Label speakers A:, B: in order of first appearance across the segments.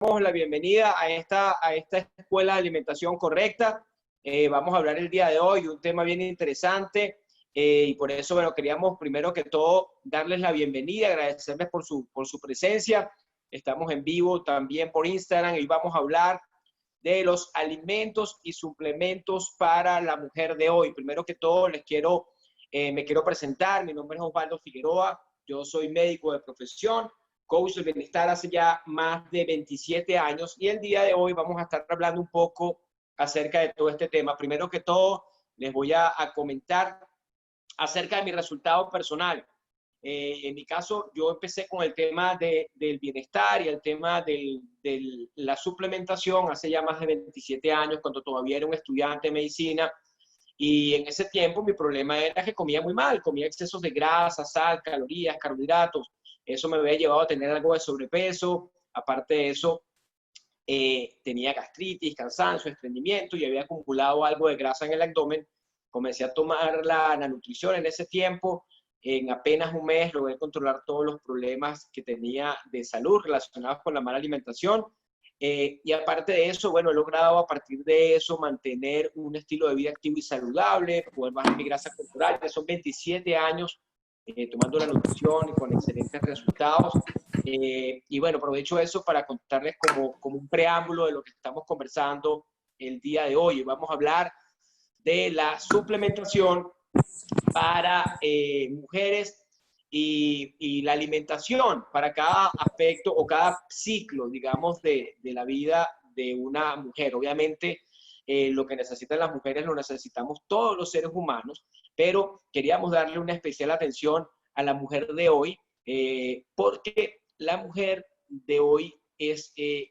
A: la bienvenida a esta escuela de alimentación correcta. Vamos a hablar el día de hoy de un tema bien interesante y por eso, bueno, queríamos primero que todo darles la bienvenida, agradecerles por su presencia. Estamos en vivo también por Instagram y vamos a hablar de los alimentos y suplementos para la mujer de hoy. Primero que todo, me quiero presentar. Mi nombre es Osvaldo Figueroa. Yo soy médico de profesión, coach del bienestar hace ya más de 27 años y el día de hoy vamos a estar hablando un poco acerca de todo este tema. Primero que todo, les voy a comentar acerca de mi resultado personal. En mi caso, yo empecé con el tema del bienestar y el tema de la suplementación hace ya más de 27 años, cuando todavía era un estudiante de medicina. Y en ese tiempo mi problema era que comía muy mal, comía excesos de grasa, sal, calorías, carbohidratos. Eso me había llevado a tener algo de sobrepeso. Aparte de eso, tenía gastritis, cansancio, estreñimiento y había acumulado algo de grasa en el abdomen. Comencé a tomar la nutrición en ese tiempo. En apenas un mes logré controlar todos los problemas que tenía de salud relacionados con la mala alimentación. Y aparte de eso, bueno, he logrado a partir de eso mantener un estilo de vida activo y saludable, poder bajar mi grasa corporal, que son 27 años tomando la nutrición y con excelentes resultados. Y bueno, aprovecho eso para contarles como un preámbulo de lo que estamos conversando el día de hoy. Vamos a hablar de la suplementación para mujeres y la alimentación para cada aspecto o cada ciclo, digamos, de la vida de una mujer. Obviamente, lo que necesitan las mujeres lo necesitamos todos los seres humanos, pero queríamos darle una especial atención a la mujer de hoy, porque la mujer de hoy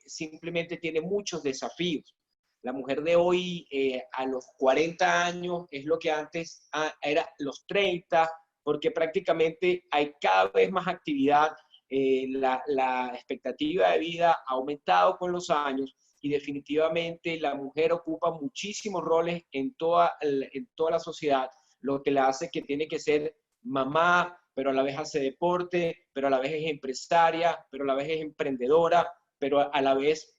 A: simplemente tiene muchos desafíos. La mujer de hoy a los 40 años es lo que antes era los 30, porque prácticamente hay cada vez más actividad. La expectativa de vida ha aumentado con los años y definitivamente la mujer ocupa muchísimos roles en toda la sociedad, lo que la hace que tiene que ser mamá, pero a la vez hace deporte, pero a la vez es empresaria, pero a la vez es emprendedora, pero a la vez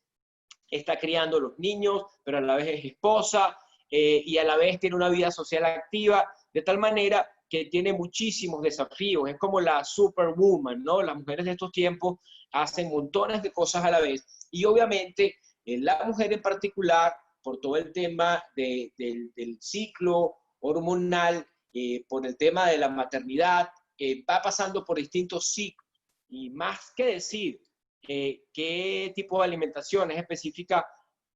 A: está criando los niños, pero a la vez es esposa y a la vez tiene una vida social activa, de tal manera que tiene muchísimos desafíos. Es como la superwoman, ¿no? Las mujeres de estos tiempos hacen montones de cosas a la vez. Y obviamente la mujer en particular, por todo el tema del ciclo hormonal, por el tema de la maternidad, va pasando por distintos ciclos. Y más que decir qué tipo de alimentación es específica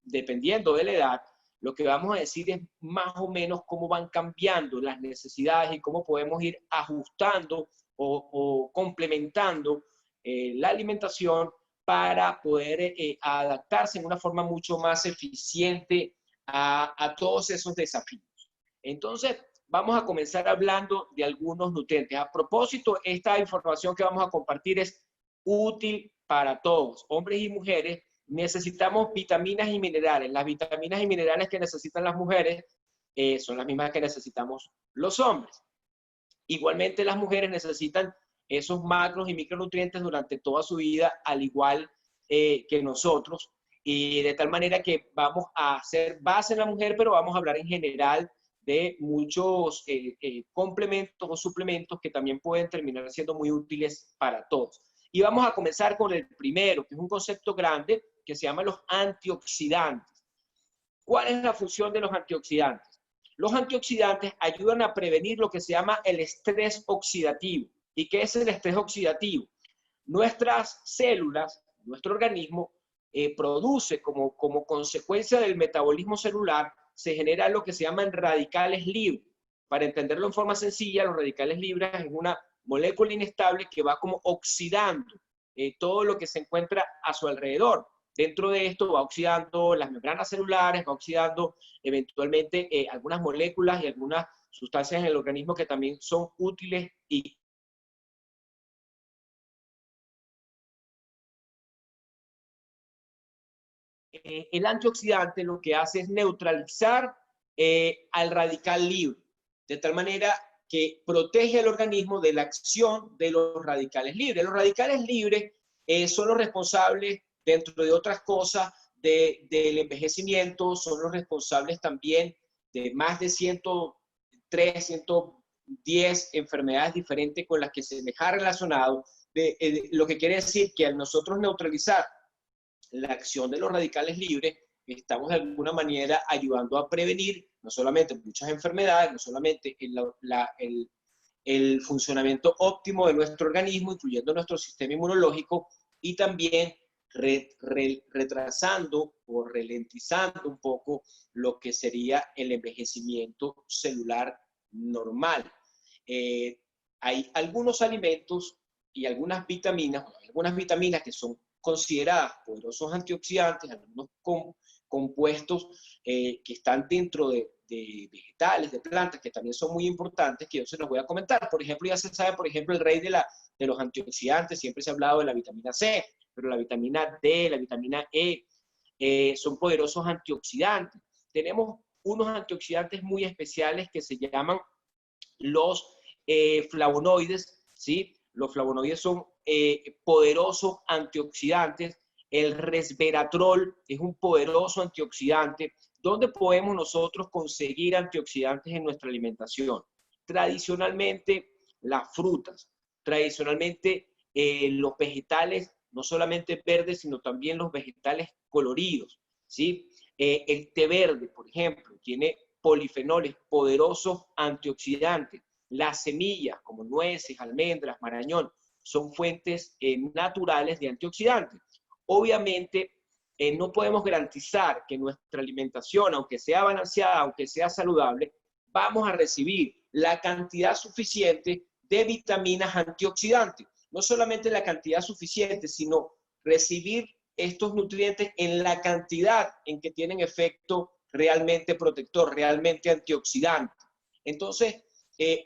A: dependiendo de la edad, lo que vamos a decir es más o menos cómo van cambiando las necesidades y cómo podemos ir ajustando o complementando la alimentación para poder adaptarse en una forma mucho más eficiente a todos esos desafíos. Entonces, vamos a comenzar hablando de algunos nutrientes. A propósito, esta información que vamos a compartir es útil para todos, hombres y mujeres. Necesitamos vitaminas y minerales. Las vitaminas y minerales que necesitan las mujeres son las mismas que necesitamos los hombres. Igualmente las mujeres necesitan esos macros y micronutrientes durante toda su vida, al igual que nosotros. Y de tal manera que vamos a hacer base en la mujer, pero vamos a hablar en general de muchos complementos o suplementos que también pueden terminar siendo muy útiles para todos. Y vamos a comenzar con el primero, que es un concepto grande que se llama los antioxidantes. ¿Cuál es la función de los antioxidantes? Los antioxidantes ayudan a prevenir lo que se llama el estrés oxidativo. ¿Y qué es el estrés oxidativo? Nuestras células, nuestro organismo, produce como consecuencia del metabolismo celular, se genera lo que se llaman radicales libres. Para entenderlo en forma sencilla, los radicales libres es una molécula inestable que va como oxidando todo lo que se encuentra a su alrededor. Dentro de esto va oxidando las membranas celulares, va oxidando eventualmente algunas moléculas y algunas sustancias en el organismo que también son útiles y el antioxidante lo que hace es neutralizar al radical libre, de tal manera que protege al organismo de la acción de los radicales libres. Los radicales libres son los responsables dentro de otras cosas del envejecimiento, son los responsables también de más de 103, 110 enfermedades diferentes con las que se les ha relacionado, lo que quiere decir que al nosotros neutralizar la acción de los radicales libres, estamos de alguna manera ayudando a prevenir no solamente muchas enfermedades, no solamente el funcionamiento óptimo de nuestro organismo, incluyendo nuestro sistema inmunológico, y también retrasando o ralentizando un poco lo que sería el envejecimiento celular normal. Hay algunos alimentos y algunas vitaminas que son consideradas poderosos antioxidantes, algunos compuestos que están dentro de vegetales, de plantas, que también son muy importantes, que yo se los voy a comentar. Por ejemplo, ya se sabe, por ejemplo, el rey de los antioxidantes, siempre se ha hablado de la vitamina C, pero la vitamina D, la vitamina E, son poderosos antioxidantes. Tenemos unos antioxidantes muy especiales que se llaman los flavonoides, ¿sí? Los flavonoides son poderosos antioxidantes. El resveratrol es un poderoso antioxidante. ¿Dónde podemos nosotros conseguir antioxidantes en nuestra alimentación? Tradicionalmente, las frutas. Tradicionalmente, los vegetales, no solamente verdes, sino también los vegetales coloridos, ¿sí? El té verde, por ejemplo, tiene polifenoles, poderosos antioxidantes. Las semillas, como nueces, almendras, marañón, son fuentes naturales de antioxidantes. Obviamente, no podemos garantizar que nuestra alimentación, aunque sea balanceada, aunque sea saludable, vamos a recibir la cantidad suficiente de vitaminas antioxidantes. No solamente la cantidad suficiente, sino recibir estos nutrientes en la cantidad en que tienen efecto realmente protector, realmente antioxidante. Entonces,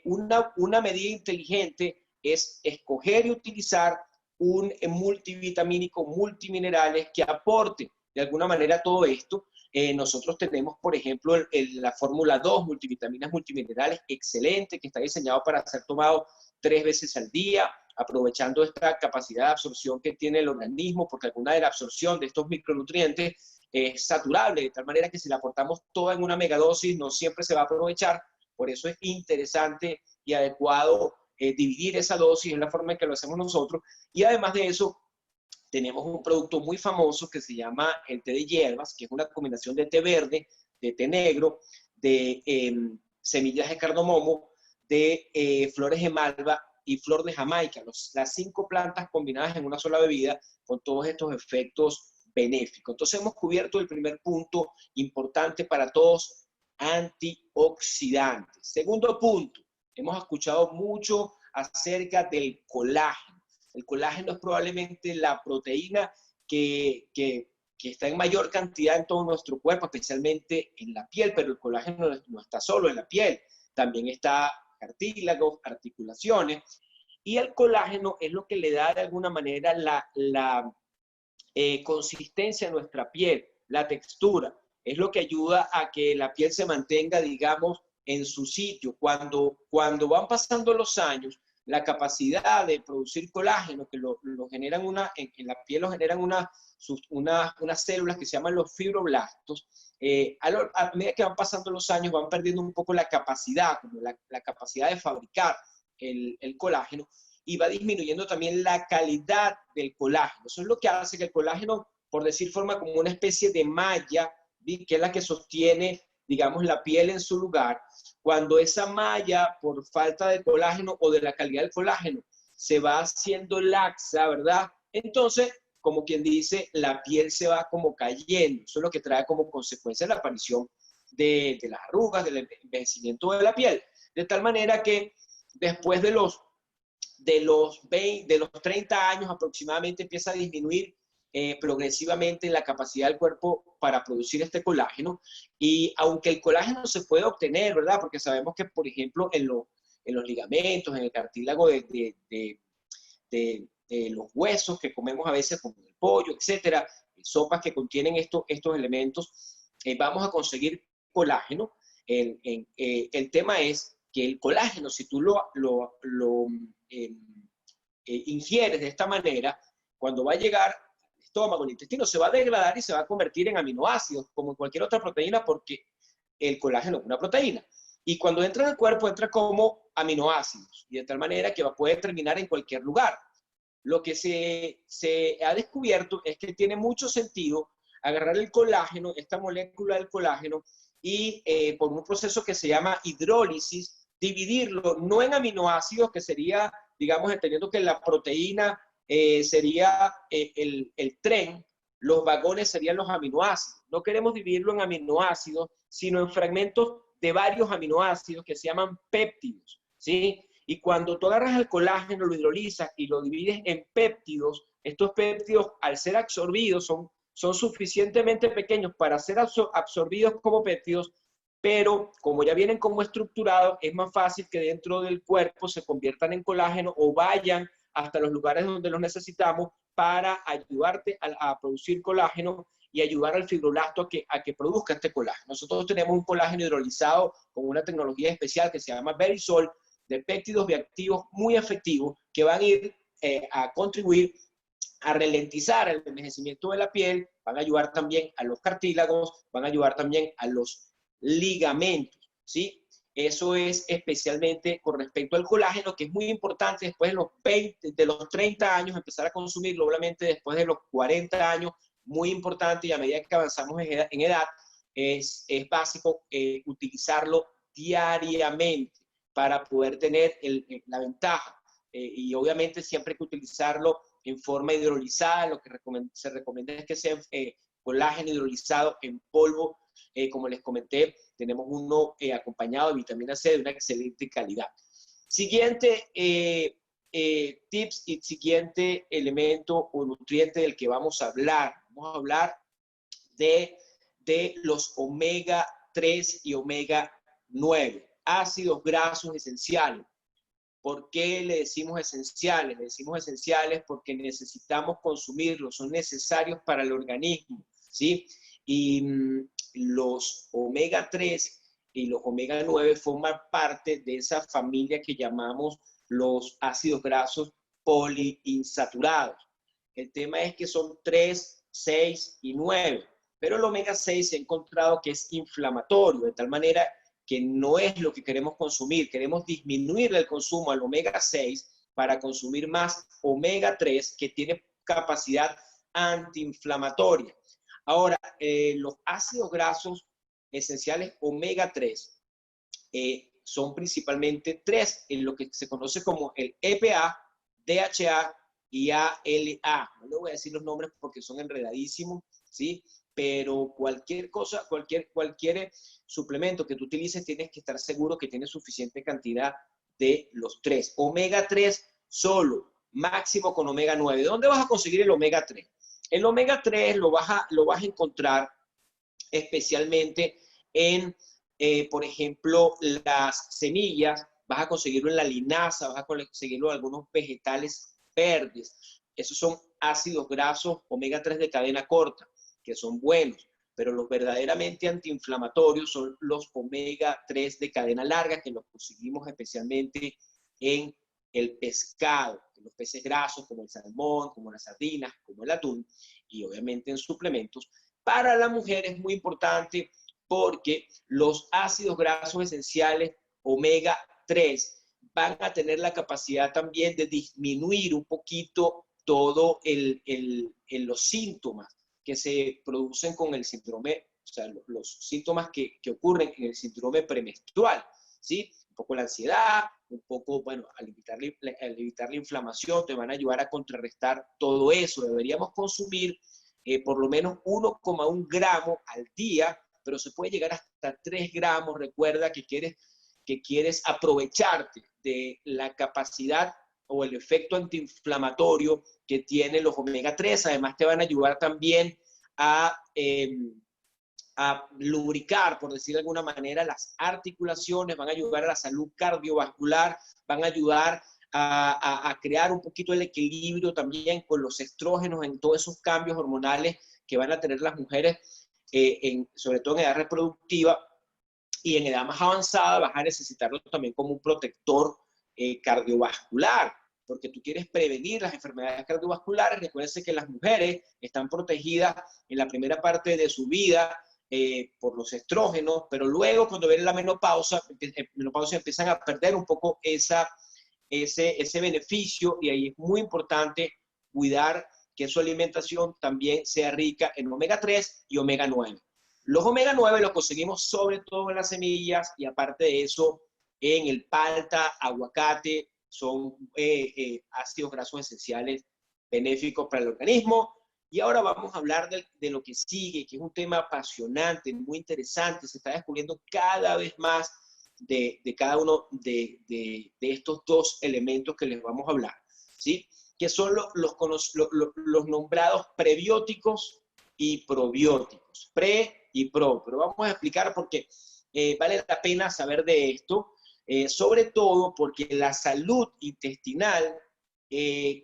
A: una medida inteligente es escoger y utilizar un multivitamínico, multiminerales que aporte de alguna manera todo esto. Nosotros tenemos, por ejemplo, la fórmula 2, multivitaminas, multiminerales, excelente, que está diseñado para ser tomado 3 veces al día, aprovechando esta capacidad de absorción que tiene el organismo, porque alguna de la absorción de estos micronutrientes es saturable, de tal manera que si la aportamos toda en una megadosis no siempre se va a aprovechar. Por eso es interesante y adecuado dividir esa dosis, en la forma en que lo hacemos nosotros. Y además de eso, tenemos un producto muy famoso que se llama el té de hierbas, que es una combinación de té verde, de té negro, de semillas de cardamomo, de flores de malva y flor de jamaica, las 5 plantas combinadas en una sola bebida con todos estos efectos benéficos. Entonces hemos cubierto el primer punto importante para todos, antioxidantes. Segundo punto, hemos escuchado mucho acerca del colágeno. El colágeno es probablemente la proteína que está en mayor cantidad en todo nuestro cuerpo, especialmente en la piel, pero el colágeno no está solo en la piel, también está cartílagos, articulaciones, y el colágeno es lo que le da de alguna manera la consistencia a nuestra piel, la textura, es lo que ayuda a que la piel se mantenga, digamos, en su sitio. Cuando van pasando los años, la capacidad de producir colágeno, que lo generan en la piel lo generan unas células que se llaman los fibroblastos, a medida que van pasando los años van perdiendo un poco la capacidad, como la capacidad de fabricar el colágeno, y va disminuyendo también la calidad del colágeno. Eso es lo que hace que el colágeno, por decir forma, como una especie de malla, que es la que sostiene, digamos, la piel en su lugar. Cuando esa malla, por falta de colágeno o de la calidad del colágeno, se va haciendo laxa, ¿verdad? Entonces, como quien dice, la piel se va como cayendo. Eso es lo que trae como consecuencia la aparición de las arrugas, del envejecimiento de la piel. De tal manera que después de los 30 años aproximadamente empieza a disminuir progresivamente la capacidad del cuerpo para producir este colágeno. Y aunque el colágeno se puede obtener, ¿verdad? Porque sabemos que, por ejemplo, en los ligamentos, en el cartílago de los huesos que comemos a veces, como el pollo, etcétera, sopas que contienen estos elementos, vamos a conseguir colágeno. El tema es que el colágeno, si tú ingieres de esta manera, cuando va a llegar al estómago, el intestino, se va a degradar y se va a convertir en aminoácidos, como en cualquier otra proteína, porque el colágeno es una proteína. Y cuando entra en el cuerpo, entra como aminoácidos, y de tal manera que puede terminar en cualquier lugar. Lo que se ha descubierto es que tiene mucho sentido agarrar el colágeno, esta molécula del colágeno, y por un proceso que se llama hidrólisis, dividirlo no en aminoácidos, que sería, digamos, entendiendo que la proteína sería el tren, los vagones serían los aminoácidos. No queremos dividirlo en aminoácidos, sino en fragmentos de varios aminoácidos que se llaman péptidos, ¿sí? Y cuando tú agarras el colágeno, lo hidrolizas y lo divides en péptidos, estos péptidos, al ser absorbidos, son suficientemente pequeños para ser absorbidos como péptidos, pero como ya vienen como estructurados, es más fácil que dentro del cuerpo se conviertan en colágeno o vayan hasta los lugares donde los necesitamos para ayudarte a producir colágeno y ayudar al fibroblasto a que produzca este colágeno. Nosotros tenemos un colágeno hidrolizado con una tecnología especial que se llama Verisol, de péptidos bioactivos muy efectivos que van a ir a contribuir a ralentizar el envejecimiento de la piel, van a ayudar también a los cartílagos, van a ayudar también a los ligamentos, ¿sí? Eso es especialmente con respecto al colágeno, que es muy importante después de los 30 años empezar a consumirlo, obviamente después de los 40 años, muy importante, y a medida que avanzamos en edad, es básico utilizarlo diariamente para poder tener la ventaja. Y obviamente siempre hay que utilizarlo en forma hidrolizada. Lo que se recomienda es que sea colágeno hidrolizado en polvo. Como les comenté, tenemos uno acompañado de vitamina C de una excelente calidad. Siguiente tips y siguiente elemento o nutriente del que vamos a hablar. Vamos a hablar de los omega 3 y omega 9, ácidos grasos esenciales. ¿Por qué le decimos esenciales? Le decimos esenciales porque necesitamos consumirlos, son necesarios para el organismo, ¿sí? Y los omega 3 y los omega 9 forman parte de esa familia que llamamos los ácidos grasos poliinsaturados. El tema es que son 3, 6 y 9, pero el omega 6 se ha encontrado que es inflamatorio, de tal manera que no es lo que queremos consumir. Queremos disminuir el consumo al omega 6 para consumir más omega 3 que tiene capacidad antiinflamatoria. Ahora, los ácidos grasos esenciales omega 3 son principalmente tres, en lo que se conoce como el EPA, DHA y ALA. No le voy a decir los nombres porque son enredadísimos, ¿sí? Pero cualquier cosa, cualquier suplemento que tú utilices, tienes que estar seguro que tiene suficiente cantidad de los tres. Omega 3 solo, máximo con omega 9. ¿Dónde vas a conseguir el omega 3? El omega 3 lo vas a encontrar especialmente en, por ejemplo, las semillas, vas a conseguirlo en la linaza, vas a conseguirlo en algunos vegetales verdes. Esos son ácidos grasos omega 3 de cadena corta, que son buenos, pero los verdaderamente antiinflamatorios son los omega 3 de cadena larga, que los conseguimos especialmente en el pescado, en los peces grasos como el salmón, como las sardinas, como el atún, y obviamente en suplementos. Para la mujer es muy importante porque los ácidos grasos esenciales omega 3 van a tener la capacidad también de disminuir un poquito todo los síntomas que se producen con el síndrome, o sea, los síntomas que ocurren en el síndrome premenstrual, ¿sí? Un poco la ansiedad, un poco, bueno, al evitar la inflamación, te van a ayudar a contrarrestar todo eso. Deberíamos consumir por lo menos 1,1 gramo al día, pero se puede llegar hasta 3 gramos. Recuerda que quieres aprovecharte de la capacidad o el efecto antiinflamatorio que tienen los omega 3. Además, te van a ayudar también a lubricar, por decir de alguna manera, las articulaciones, van a ayudar a la salud cardiovascular, van a ayudar a crear un poquito el equilibrio también con los estrógenos en todos esos cambios hormonales que van a tener las mujeres, sobre todo en edad reproductiva, y en edad más avanzada vas a necesitarlo también como un protector cardiovascular. porque tú quieres prevenir las enfermedades cardiovasculares. Recuérdense que las mujeres están protegidas en la primera parte de su vida por los estrógenos, pero luego cuando viene la menopausia empiezan a perder un poco ese beneficio, y ahí es muy importante cuidar que su alimentación también sea rica en omega 3 y omega 9. Los omega 9 los conseguimos sobre todo en las semillas, y aparte de eso en el palta, aguacate, son ácidos grasos esenciales benéficos para el organismo. Y ahora vamos a hablar de lo que sigue, que es un tema apasionante, muy interesante. Se está descubriendo cada vez más de cada uno de estos dos elementos que les vamos a hablar, ¿sí? Que son los nombrados prebióticos y probióticos, pre y pro. Pero vamos a explicar porque vale la pena saber de esto, sobre todo porque la salud intestinal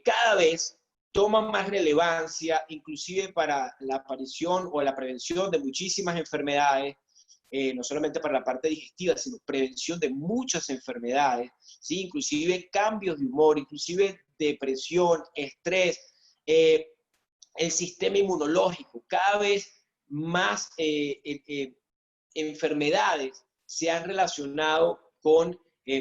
A: cada vez toma más relevancia, inclusive para la aparición o la prevención de muchísimas enfermedades, no solamente para la parte digestiva, sino prevención de muchas enfermedades, ¿sí? Inclusive cambios de humor, inclusive depresión, estrés, el sistema inmunológico. Cada vez más enfermedades se han relacionado con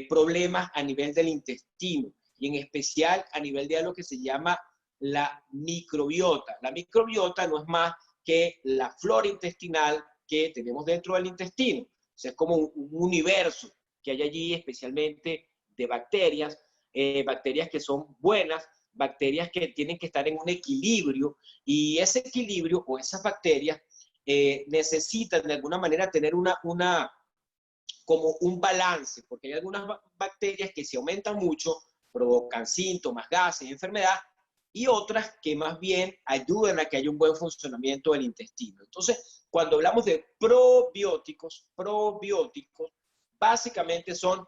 A: problemas a nivel del intestino, y en especial a nivel de algo que se llama la microbiota. La microbiota no es más que la flora intestinal que tenemos dentro del intestino. O sea, es como un universo que hay allí, especialmente de bacterias, bacterias que son buenas, bacterias que tienen que estar en un equilibrio, y ese equilibrio o esas bacterias necesitan de alguna manera tener como un balance, porque hay algunas bacterias que si aumentan mucho provocan síntomas, gases, enfermedad, y otras que más bien ayudan a que haya un buen funcionamiento del intestino. Entonces, cuando hablamos de probióticos, básicamente son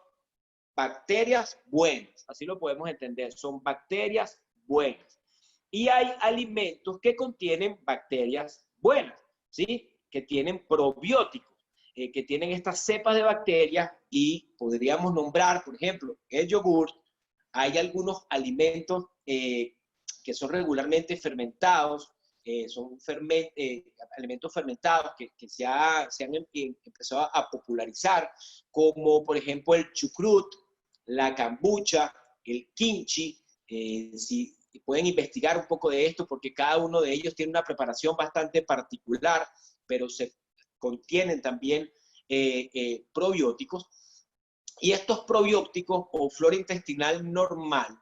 A: bacterias buenas, así lo podemos entender, son bacterias buenas. Y hay alimentos que contienen bacterias buenas, ¿sí? Que tienen probióticos, que tienen estas cepas de bacterias, y podríamos nombrar, por ejemplo, el yogur. Hay algunos alimentos que son regularmente fermentados, son alimentos fermentados que se han empezado a popularizar, como por ejemplo el chucrut, la kombucha, el kimchi. Si pueden investigar un poco de esto, porque cada uno de ellos tiene una preparación bastante particular, pero se contienen también probióticos. Y estos probióticos o flora intestinal normal,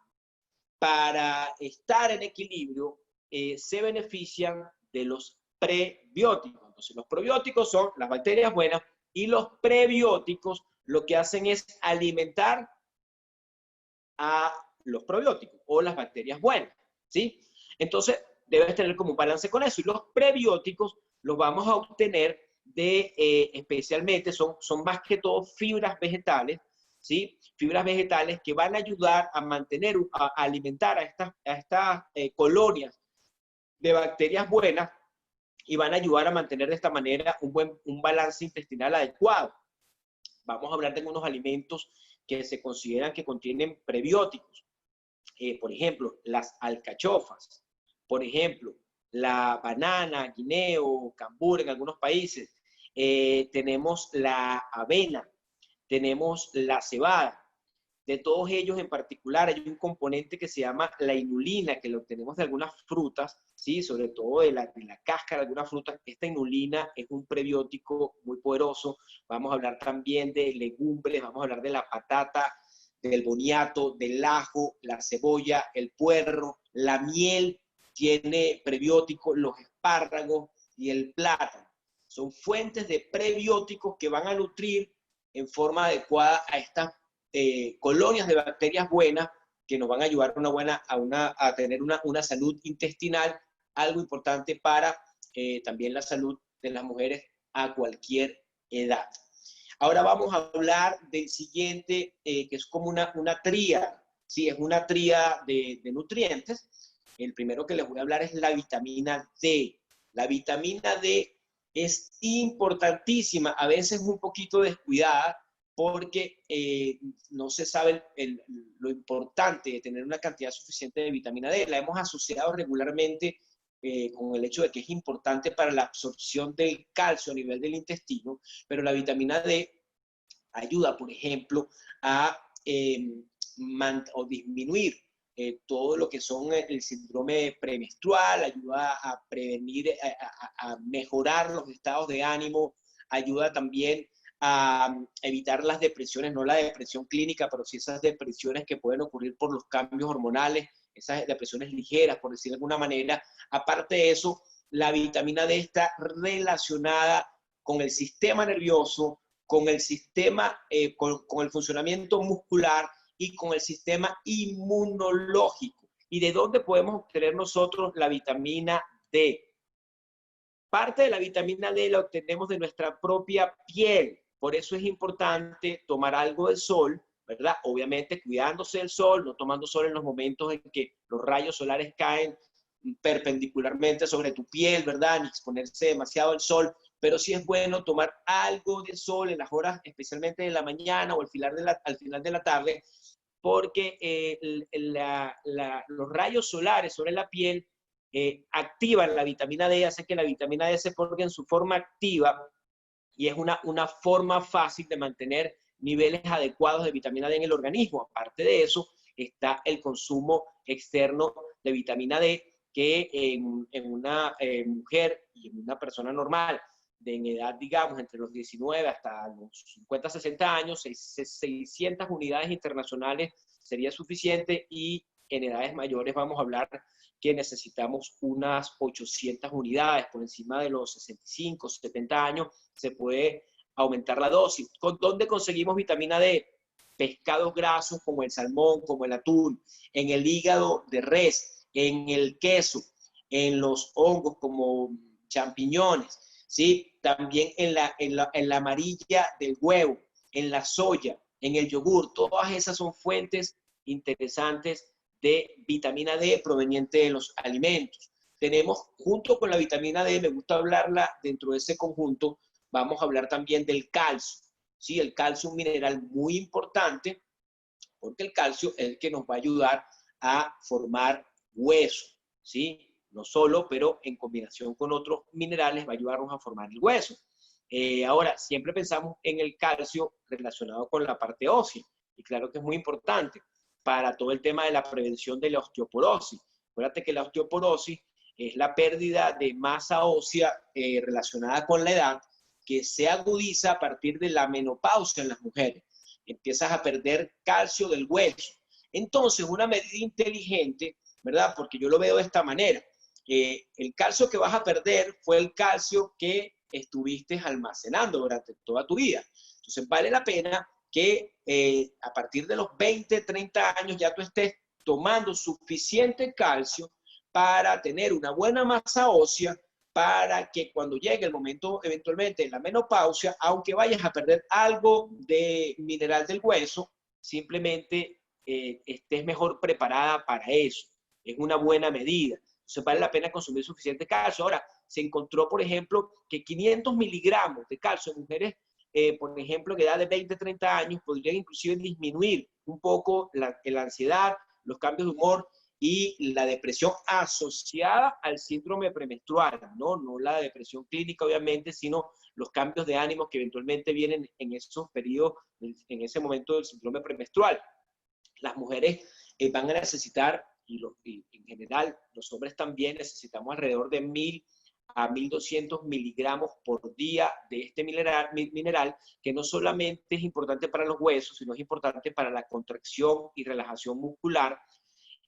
A: para estar en equilibrio, se benefician de los prebióticos. Entonces, los probióticos son las bacterias buenas, y los prebióticos lo que hacen es alimentar a los probióticos o las bacterias buenas, ¿sí? Entonces, debes tener como un balance con eso. Y los prebióticos los vamos a obtener especialmente, son más que todo fibras vegetales, ¿sí? Fibras vegetales que van a ayudar a mantener, a alimentar a estas colonias de bacterias buenas, y van a ayudar a mantener de esta manera un balance intestinal adecuado. Vamos a hablar de unos alimentos que se consideran que contienen prebióticos. Por ejemplo, las alcachofas, por ejemplo, la banana, guineo, cambur en algunos países. Tenemos la avena, tenemos la cebada. De todos ellos en particular hay un componente que se llama la inulina, que lo obtenemos de algunas frutas, ¿sí? Sobre todo de la cáscara de algunas frutas. Esta inulina es un prebiótico muy poderoso. Vamos a hablar también de legumbres, vamos a hablar de la patata, del boniato, del ajo, la cebolla, el puerro, la miel tiene prebióticos, los espárragos y el plátano. Son fuentes de prebióticos que van a nutrir en forma adecuada a estas colonias de bacterias buenas, que nos van a ayudar a tener una salud intestinal, algo importante para también la salud de las mujeres a cualquier edad. Ahora vamos a hablar del siguiente, que es como una tríada, ¿sí? Es una tríada de nutrientes. El primero que les voy a hablar es la vitamina D. La vitamina D es importantísima, a veces un poquito descuidada, porque no se sabe lo importante de tener una cantidad suficiente de vitamina D. La hemos asociado regularmente con el hecho de que es importante para la absorción del calcio a nivel del intestino, pero la vitamina D ayuda, por ejemplo, a o disminuir todo lo que son el síndrome premenstrual, ayuda a prevenir, a mejorar los estados de ánimo, ayuda también a evitar las depresiones, no la depresión clínica, pero sí esas depresiones que pueden ocurrir por los cambios hormonales, esas depresiones ligeras, por decir de alguna manera. Aparte de eso, la vitamina D está relacionada con el sistema nervioso, con el sistema, con el funcionamiento muscular y con el sistema inmunológico. ¿Y de dónde podemos obtener nosotros la vitamina D? Parte de la vitamina D la obtenemos de nuestra propia piel. Por eso es importante tomar algo de sol, ¿verdad? Obviamente cuidándose del sol, no tomando sol en los momentos en que los rayos solares caen perpendicularmente sobre tu piel, ¿verdad? Ni exponerse demasiado al sol, pero sí es bueno tomar algo de sol en las horas, especialmente de la mañana o al final de la tarde, porque los rayos solares sobre la piel activan la vitamina D, hace que la vitamina D se ponga en su forma activa y es una forma fácil de mantener niveles adecuados de vitamina D en el organismo. Aparte de eso, está el consumo externo de vitamina D, que en una mujer y en una persona normal, en edad, digamos, entre los 19 hasta los 50, 60 años, 600 unidades internacionales sería suficiente, y en edades mayores vamos a hablar que necesitamos unas 800 unidades. Por encima de los 65, 70 años se puede aumentar la dosis. ¿Dónde conseguimos vitamina D? Pescados grasos como el salmón, como el atún, en el hígado de res, en el queso, en los hongos como champiñones, ¿sí? También en la amarilla del huevo, en la soya, en el yogur. Todas esas son fuentes interesantes de vitamina D proveniente de los alimentos. Tenemos, junto con la vitamina D, me gusta hablarla dentro de ese conjunto, vamos a hablar también del calcio. ¿Sí? El calcio es un mineral muy importante, porque el calcio es el que nos va a ayudar a formar hueso, ¿sí? No solo, pero en combinación con otros minerales va a ayudarnos a formar el hueso. Ahora, siempre pensamos en el calcio relacionado con la parte ósea, y claro que es muy importante para todo el tema de la prevención de la osteoporosis. Acuérdate que la osteoporosis es la pérdida de masa ósea relacionada con la edad, que se agudiza a partir de la menopausia en las mujeres. Empiezas a perder calcio del hueso. Entonces, una medida inteligente, ¿verdad? Porque yo lo veo de esta manera. El calcio que vas a perder fue el calcio que estuviste almacenando durante toda tu vida. Entonces, vale la pena que a partir de los 20, 30 años ya tú estés tomando suficiente calcio para tener una buena masa ósea, para que cuando llegue el momento eventualmente de la menopausia, aunque vayas a perder algo de mineral del hueso, simplemente estés mejor preparada para eso. Es una buena medida. Entonces vale la pena consumir suficiente calcio. Ahora, se encontró, por ejemplo, que 500 miligramos de calcio en mujeres, por ejemplo, que edad de 20, 30 años, podrían inclusive disminuir un poco la ansiedad, los cambios de humor y la depresión asociada al síndrome premenstrual, ¿no? No la depresión clínica, obviamente, sino los cambios de ánimo que eventualmente vienen en esos periodos, en ese momento del síndrome premenstrual. Las mujeres van a necesitar, y en general los hombres también, necesitamos alrededor de 1000 a 1200 miligramos por día de este mineral, que no solamente es importante para los huesos, sino es importante para la contracción y relajación muscular,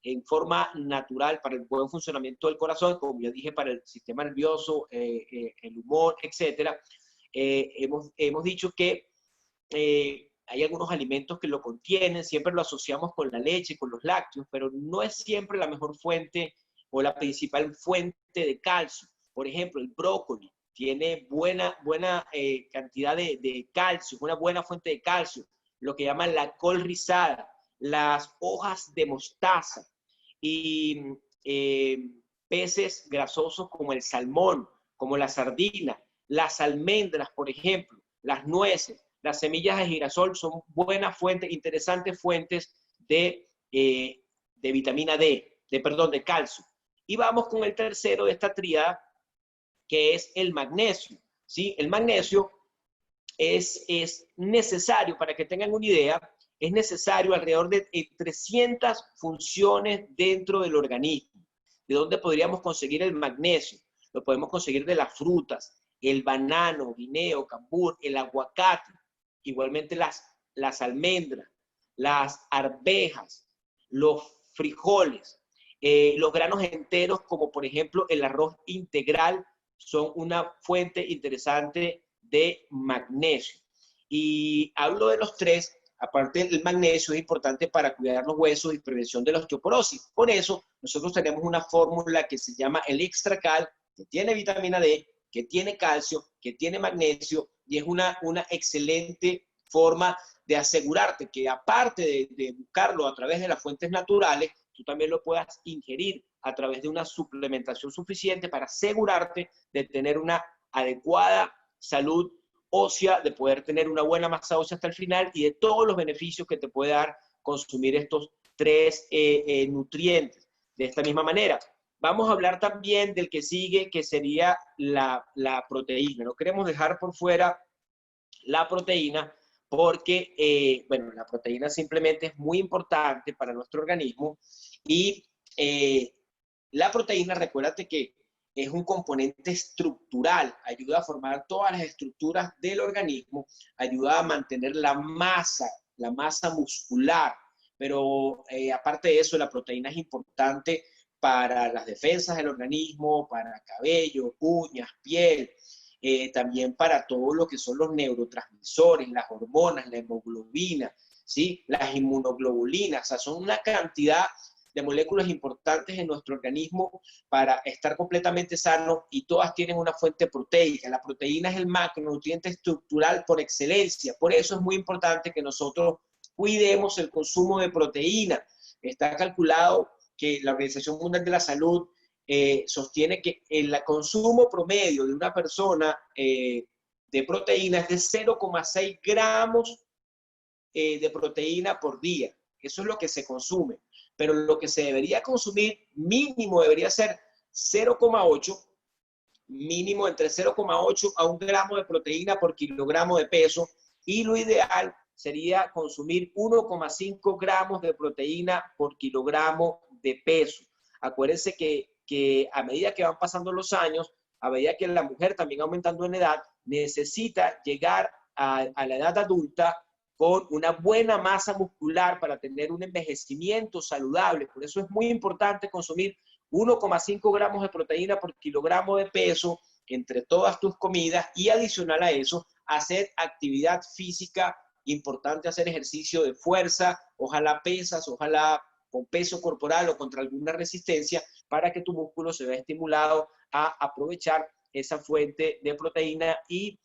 A: en forma natural para el buen funcionamiento del corazón, como ya dije, para el sistema nervioso, el humor, etc. Hemos dicho que hay algunos alimentos que lo contienen, siempre lo asociamos con la leche, con los lácteos, pero no es siempre la mejor fuente o la principal fuente de calcio. Por ejemplo, el brócoli tiene buena cantidad de calcio, una buena fuente de calcio, lo que llaman la col rizada, las hojas de mostaza, y peces grasosos como el salmón, como la sardina, las almendras, por ejemplo, las nueces, las semillas de girasol son buenas fuentes, interesantes fuentes de vitamina D, de calcio. Y vamos con el tercero de esta tríada, que es el magnesio, ¿sí? El magnesio es necesario, para que tengan una idea, es necesario alrededor de 300 funciones dentro del organismo. ¿De dónde podríamos conseguir el magnesio? Lo podemos conseguir de las frutas, el banano, guineo, cambur, el aguacate, igualmente las almendras, las arvejas, los frijoles, los granos enteros, como por ejemplo el arroz integral, son una fuente interesante de magnesio. Y hablo de los tres, aparte del magnesio es importante para cuidar los huesos y prevención de la osteoporosis. Por eso nosotros tenemos una fórmula que se llama el Extracal, que tiene vitamina D, que tiene calcio, que tiene magnesio, y es una excelente forma de asegurarte que aparte de buscarlo a través de las fuentes naturales, tú también lo puedas ingerir a través de una suplementación suficiente para asegurarte de tener una adecuada salud ósea, de poder tener una buena masa ósea hasta el final y de todos los beneficios que te puede dar consumir estos tres nutrientes. De esta misma manera, vamos a hablar también del que sigue, que sería la proteína. No queremos dejar por fuera la proteína porque, bueno, la proteína simplemente es muy importante para nuestro organismo y la proteína, recuérdate que es un componente estructural, ayuda a formar todas las estructuras del organismo, ayuda a mantener la masa muscular, pero aparte de eso, la proteína es importante para las defensas del organismo, para cabello, uñas, piel, también para todo lo que son los neurotransmisores, las hormonas, la hemoglobina, ¿sí? Las inmunoglobulinas, o sea, son una cantidad de moléculas importantes en nuestro organismo para estar completamente sanos y todas tienen una fuente proteica. La proteína es el macronutriente estructural por excelencia. Por eso es muy importante que nosotros cuidemos el consumo de proteína. Está calculado que la Organización Mundial de la Salud sostiene que el consumo promedio de una persona de proteína es de 0,6 gramos de proteína por día. Eso es lo que se consume. Pero lo que se debería consumir mínimo debería ser 0,8, mínimo entre 0,8 a 1 gramo de proteína por kilogramo de peso, y lo ideal sería consumir 1,5 gramos de proteína por kilogramo de peso. Acuérdense que a medida que van pasando los años, a medida que la mujer también aumentando en edad, necesita llegar a la edad adulta con una buena masa muscular para tener un envejecimiento saludable. Por eso es muy importante consumir 1,5 gramos de proteína por kilogramo de peso entre todas tus comidas, y adicional a eso, hacer actividad física, importante hacer ejercicio de fuerza, ojalá pesas, ojalá con peso corporal o contra alguna resistencia, para que tu músculo se vea estimulado a aprovechar esa fuente de proteína y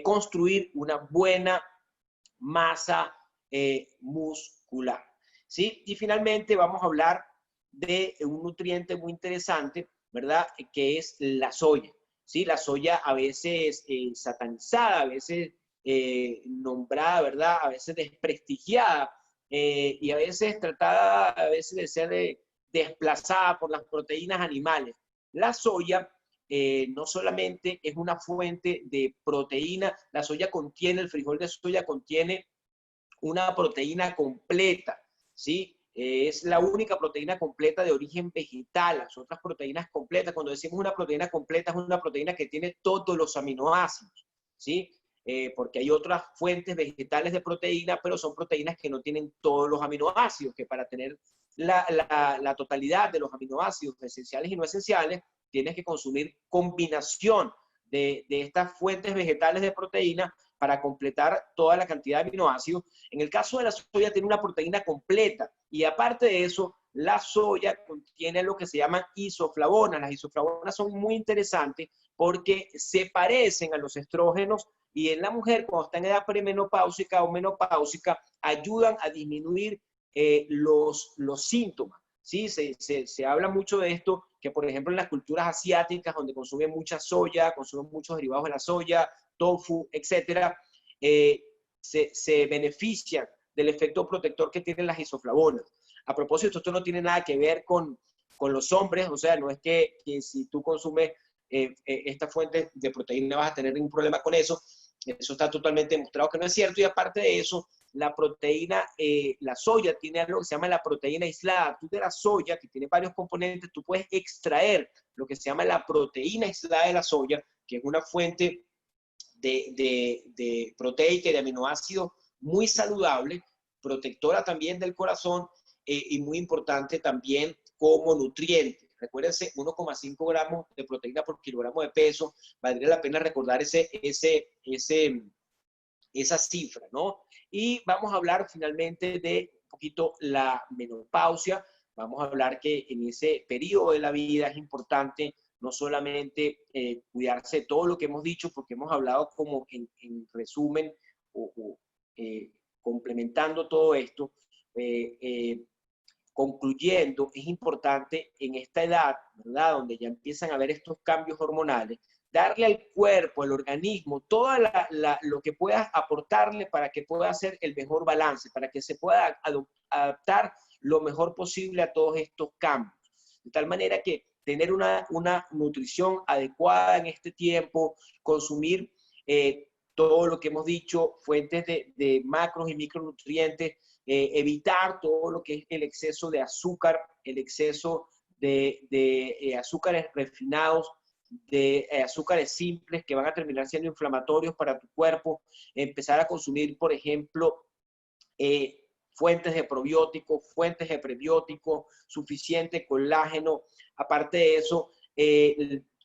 A: construir una buena masa muscular, ¿sí? Y finalmente vamos a hablar de un nutriente muy interesante, ¿verdad? Que es la soya, ¿sí? La soya a veces satanizada, a veces nombrada, ¿verdad? A veces desprestigiada y a veces tratada, a veces de ser desplazada por las proteínas animales. La soya no solamente es una fuente de proteína, la soya contiene, el frijol de soya contiene una proteína completa, ¿sí? Es la única proteína completa de origen vegetal. Las otras proteínas completas, cuando decimos una proteína completa, es una proteína que tiene todos los aminoácidos, ¿sí? Porque hay otras fuentes vegetales de proteína, pero son proteínas que no tienen todos los aminoácidos, que para tener la totalidad de los aminoácidos esenciales y no esenciales, tienes que consumir combinación de estas fuentes vegetales de proteína para completar toda la cantidad de aminoácidos. En el caso de la soya tiene una proteína completa, y aparte de eso, la soya contiene lo que se llaman isoflavonas. Las isoflavonas son muy interesantes porque se parecen a los estrógenos, y en la mujer cuando está en edad premenopáusica o menopáusica ayudan a disminuir los síntomas. ¿Sí? Se habla mucho de esto, que por ejemplo en las culturas asiáticas, donde consumen mucha soya, consumen muchos derivados de la soya, tofu, etcétera, se benefician del efecto protector que tienen las isoflavonas. A propósito, esto no tiene nada que ver con los hombres, o sea, no es que si tú consumes esta fuente de proteína vas a tener ningún problema con eso. Eso está totalmente demostrado que no es cierto. Y aparte de eso, la proteína, la soya tiene algo que se llama la proteína aislada. Tú de la soya, que tiene varios componentes, tú puedes extraer lo que se llama la proteína aislada de la soya, que es una fuente de proteica y de aminoácidos muy saludable, protectora también del corazón y muy importante también como nutriente. Recuérdense, 1,5 gramos de proteína por kilogramo de peso. Valdría la pena recordar esa cifra, ¿no? Y vamos a hablar finalmente de un poquito la menopausia. Vamos a hablar que en ese periodo de la vida es importante no solamente cuidarse de todo lo que hemos dicho, porque hemos hablado como en resumen complementando todo esto, concluyendo, es importante en esta edad, ¿verdad?, donde ya empiezan a haber estos cambios hormonales, darle al cuerpo, al organismo, todo lo que puedas aportarle para que pueda hacer el mejor balance, para que se pueda adaptar lo mejor posible a todos estos cambios. De tal manera que tener una nutrición adecuada en este tiempo, consumir todo lo que hemos dicho, fuentes de macros y micronutrientes, evitar todo lo que es el exceso de azúcar, el exceso de azúcares refinados, de azúcares simples que van a terminar siendo inflamatorios para tu cuerpo, empezar a consumir, por ejemplo, fuentes de probióticos, fuentes de prebióticos, suficiente colágeno. Aparte de eso,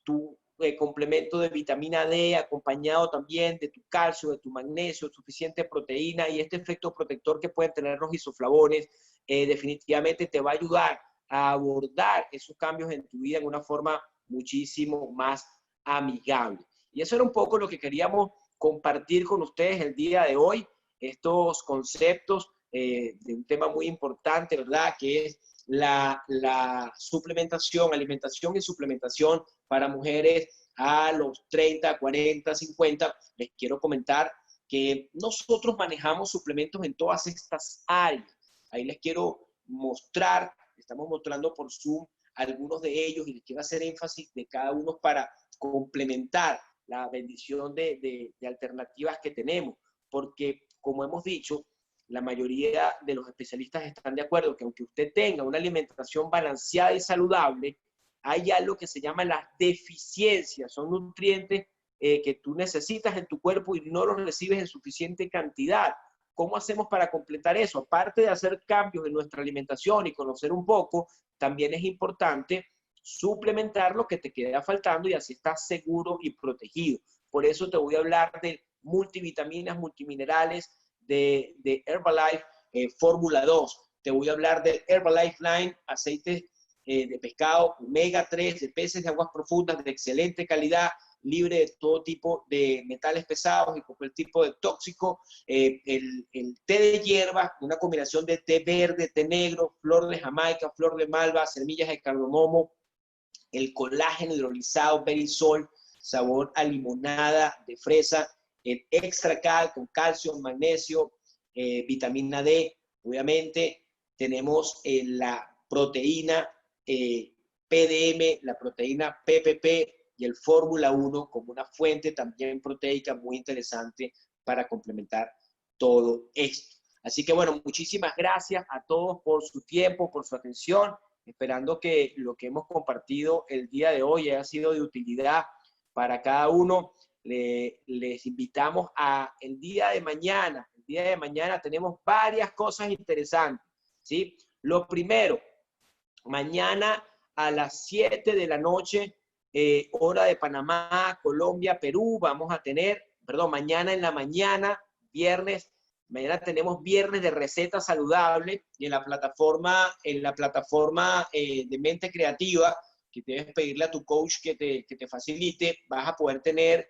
A: tu complemento de vitamina D acompañado también de tu calcio, de tu magnesio, suficiente proteína y este efecto protector que pueden tener los isoflavones, definitivamente te va a ayudar a abordar esos cambios en tu vida en una forma muchísimo más amigable. Y eso era un poco lo que queríamos compartir con ustedes el día de hoy, estos conceptos de un tema muy importante, ¿verdad?, que es la suplementación, alimentación y suplementación para mujeres a los 30, 40, 50. Les quiero comentar que nosotros manejamos suplementos en todas estas áreas. Ahí les quiero mostrar, estamos mostrando por Zoom algunos de ellos y les quiero hacer énfasis de cada uno para complementar la bendición de alternativas que tenemos, porque como hemos dicho, la mayoría de los especialistas están de acuerdo que aunque usted tenga una alimentación balanceada y saludable, hay algo que se llama las deficiencias, son nutrientes que tú necesitas en tu cuerpo y no los recibes en suficiente cantidad. ¿Cómo hacemos para completar eso? Aparte de hacer cambios en nuestra alimentación y conocer un poco, también es importante suplementar lo que te queda faltando y así estás seguro y protegido. Por eso te voy a hablar de multivitaminas, multiminerales, de Herbalife Fórmula 2. Te voy a hablar de Herbalife Line, aceites de pescado, omega 3, de peces de aguas profundas, de excelente calidad, libre de todo tipo de metales pesados y cualquier tipo de tóxico. El té de hierba, una combinación de té verde, té negro, flor de Jamaica, flor de malva, semillas de cardamomo, el colágeno hidrolizado, Berisol, sabor a limonada de fresa, el extra cal con calcio, magnesio, vitamina D, obviamente. Tenemos la proteína PDM, la proteína PPP y el Fórmula 1 como una fuente también proteica muy interesante para complementar todo esto. Así que bueno, muchísimas gracias a todos por su tiempo, por su atención, esperando que lo que hemos compartido el día de hoy haya sido de utilidad para cada uno. Les invitamos a el día de mañana. El día de mañana tenemos varias cosas interesantes, ¿sí? Lo primero, mañana a las 7 de la noche, hora de Panamá, Colombia, Perú, vamos a tener, perdón, mañana en la mañana, viernes, mañana tenemos viernes de receta saludable y en la plataforma de Mente Creativa, que debes pedirle a tu coach que te facilite, vas a poder tener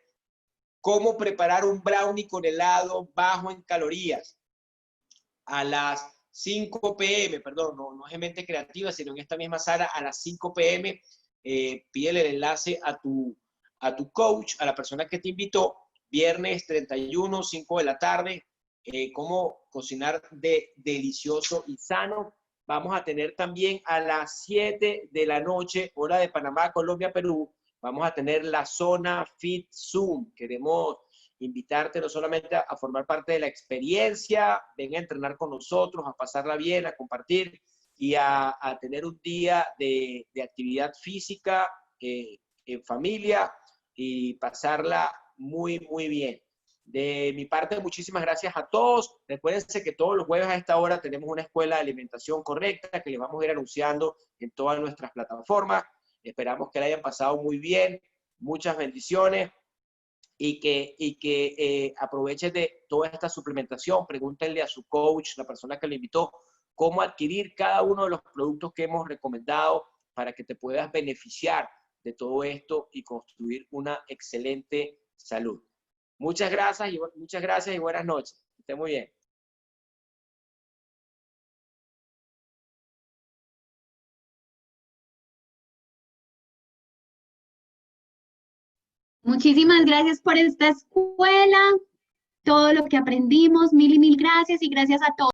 A: cómo preparar un brownie con helado bajo en calorías a las 5 p.m., perdón, no es en Mente Creativa, sino en esta misma sala a las 5 p.m. Pídele el enlace a tu coach, a la persona que te invitó, viernes 31, 5 de la tarde, cómo cocinar delicioso y sano. Vamos a tener también a las 7 de la noche, hora de Panamá, Colombia, Perú, vamos a tener la zona Fit Zoom. Queremos invitarte no solamente a formar parte de la experiencia, ven a entrenar con nosotros, a pasarla bien, a compartir y a tener un día de actividad física en familia y pasarla muy, muy bien. De mi parte, muchísimas gracias a todos. Recuérdense que todos los jueves a esta hora tenemos una escuela de alimentación correcta que les vamos a ir anunciando en todas nuestras plataformas. Esperamos que la hayan pasado muy bien. Muchas bendiciones y que aprovechen de toda esta suplementación. Pregúntenle a su coach, la persona que le invitó, cómo adquirir cada uno de los productos que hemos recomendado para que te puedas beneficiar de todo esto y construir una excelente salud. Muchas gracias y buenas noches. Que esté muy bien.
B: Muchísimas gracias por esta escuela, todo lo que aprendimos, mil y mil gracias y gracias a todos.